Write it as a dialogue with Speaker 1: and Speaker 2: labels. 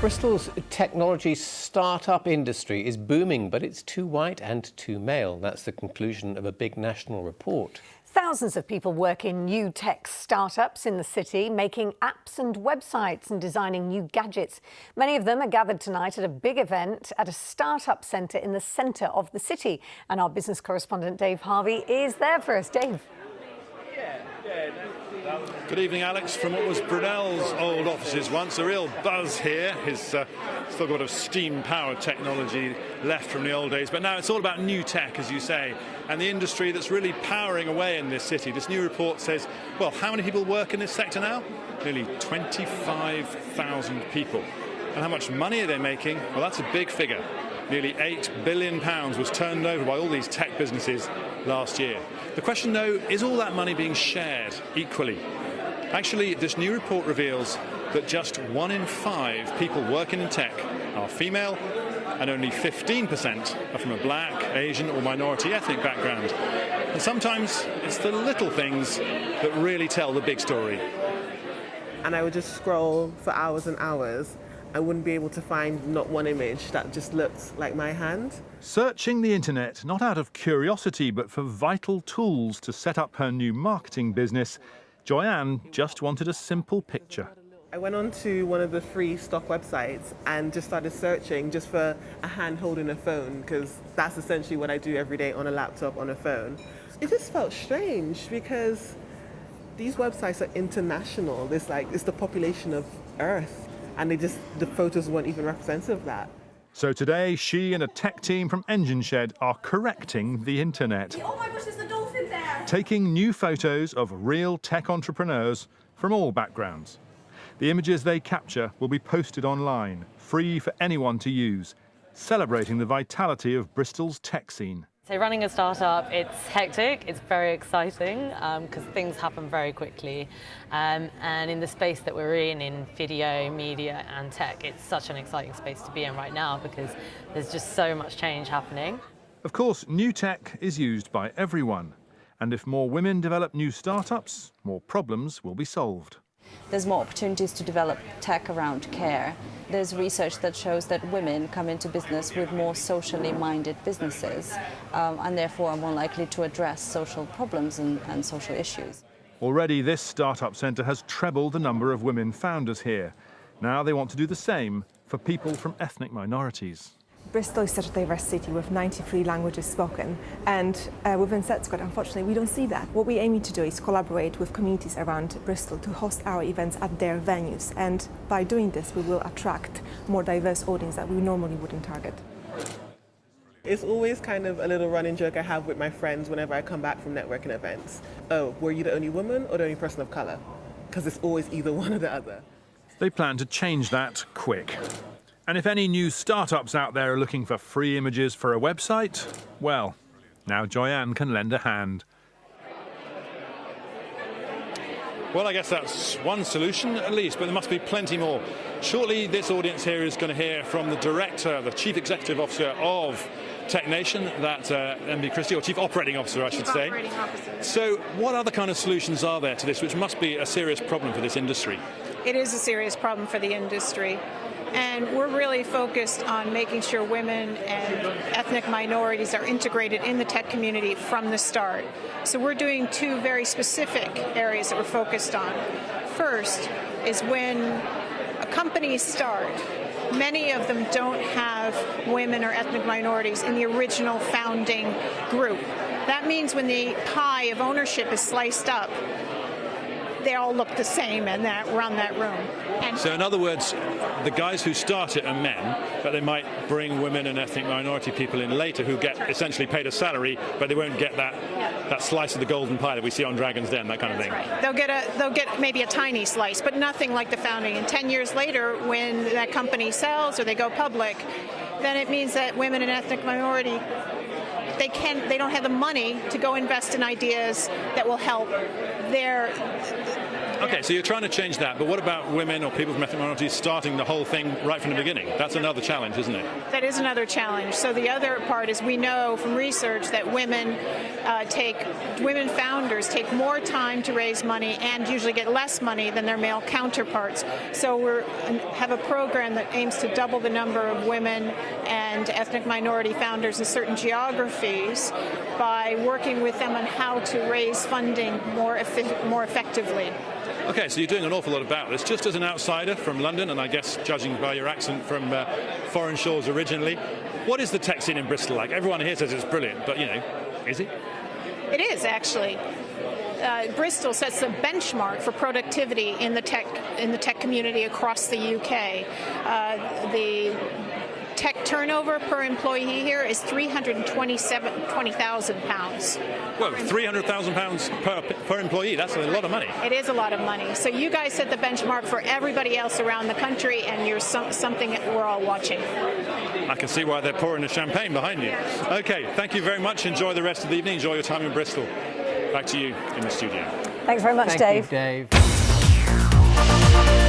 Speaker 1: Bristol's technology start-up industry is booming, but it's too white and too male. That's the conclusion of a big national report.
Speaker 2: Thousands of people work in new tech startups in the city, making apps and websites and designing new gadgets. Many of them are gathered tonight at a big event at a startup centre in the centre of the city. And our business correspondent Dave Harvey is there for us. Dave.
Speaker 3: Good evening, Alex, from what was Brunel's old offices once. A real buzz here. His still got a steam-powered technology left from the old days, but now it's all about new tech, as you say, and the industry that's really powering away in this city. This new report says, well, how many people work in this sector now? Nearly 25,000 people. And how much money are they making? Well, that's a big figure. Nearly £8 billion was turned over by all these tech businesses last year. The question, though, is all that money being shared equally? Actually, this new report reveals that just 1 in 5 people working in tech are female, and only 15% are from a black, Asian or minority ethnic background. And sometimes it's the little things that really tell the big story.
Speaker 4: And I would just scroll for hours and hours. I wouldn't be able to find not one image that just looked like my hand.
Speaker 5: Searching the internet, not out of curiosity, but for vital tools to set up her new marketing business, Joyanne just wanted a simple picture.
Speaker 4: I went on to one of the free stock websites and just started searching just for a hand holding a phone, because that's essentially what I do every day on a laptop, on a phone. It just felt strange because these websites are international. It's the population of Earth. And the photos weren't even representative of that.
Speaker 5: So today, she and a tech team from Engine Shed are correcting the internet.
Speaker 6: Oh my gosh, there's a dolphin there!
Speaker 5: Taking new photos of real tech entrepreneurs from all backgrounds. The images they capture will be posted online, free for anyone to use, celebrating the vitality of Bristol's tech scene.
Speaker 7: So running a startup, it's hectic, it's very exciting because things happen very quickly. And in the space that we're in video, media and tech, it's such an exciting space to be in right now because there's just so much change happening.
Speaker 5: Of course, new tech is used by everyone. And if more women develop new startups, more problems will be solved.
Speaker 8: There's more opportunities to develop tech around care. There's research that shows that women come into business with more socially minded businesses and therefore are more likely to address social problems and social issues.
Speaker 5: Already this startup centre has trebled the number of women founders here. Now they want to do the same for people from ethnic minorities.
Speaker 9: Bristol is such a diverse city with 93 languages spoken, and within SETsquared, unfortunately, we don't see that. What we're aiming to do is collaborate with communities around Bristol to host our events at their venues, and by doing this, we will attract more diverse audience that we normally wouldn't target.
Speaker 4: It's always kind of a little running joke I have with my friends whenever I come back from networking events. Oh, were you the only woman or the only person of colour? Because it's always either one or the other.
Speaker 5: They plan to change that quick. And if any new startups out there are looking for free images for a website, well, now Joyanne can lend a hand.
Speaker 3: Well, I guess that's one solution at least, but there must be plenty more. Shortly, this audience here is going to hear from the director, the chief executive officer of Tech Nation, that's MB Christie, or chief operating officer, I should say.
Speaker 6: Operating officer.
Speaker 3: So what other kind of solutions are there to this, which must be a serious problem for this industry?
Speaker 6: It is a serious problem for the industry. And we're really focused on making sure women and ethnic minorities are integrated in the tech community from the start. So we're doing 2 very specific areas that we're focused on. First is when a company start, many of them don't have women or ethnic minorities in the original founding group. That means when the pie of ownership is sliced up, they all look the same and around that room. And
Speaker 3: so in other words, the guys who start it are men, but they might bring women and ethnic minority people in later who get essentially paid a salary, but they won't get that slice of the golden pie that we see on Dragon's Den, that kind of thing.
Speaker 6: Right. They'll get maybe a tiny slice, but nothing like the founding. And 10 years later, when that company sells or they go public, then it means that women and ethnic minority, they don't have the money to go invest in ideas that will help their.
Speaker 3: Okay, so you're trying to change that, but what about women or people from ethnic minorities starting the whole thing right from the beginning? That's another challenge, isn't it?
Speaker 6: That is another challenge. So the other part is we know from research that women founders take more time to raise money and usually get less money than their male counterparts. So we have a program that aims to double the number of women and ethnic minority founders in certain geographies by working with them on how to raise funding more effectively.
Speaker 3: Okay, so you're doing an awful lot about this. Just as an outsider from London, and I guess judging by your accent from foreign shores originally, what is the tech scene in Bristol like? Everyone here says it's brilliant, but, is it?
Speaker 6: It is, actually. Bristol sets a benchmark for productivity in the tech community across the UK. The tech turnover per employee here is £320,000.
Speaker 3: Well, £300,000 per employee, that's a lot of money.
Speaker 6: It is a lot of money. So you guys set the benchmark for everybody else around the country, and you're something that we're all watching.
Speaker 3: I can see why they're pouring the champagne behind you. Okay, thank you very much. Enjoy the rest of the evening. Enjoy your time in Bristol. Back to you in the studio.
Speaker 2: Thanks very much, Dave.
Speaker 1: Thank you, Dave.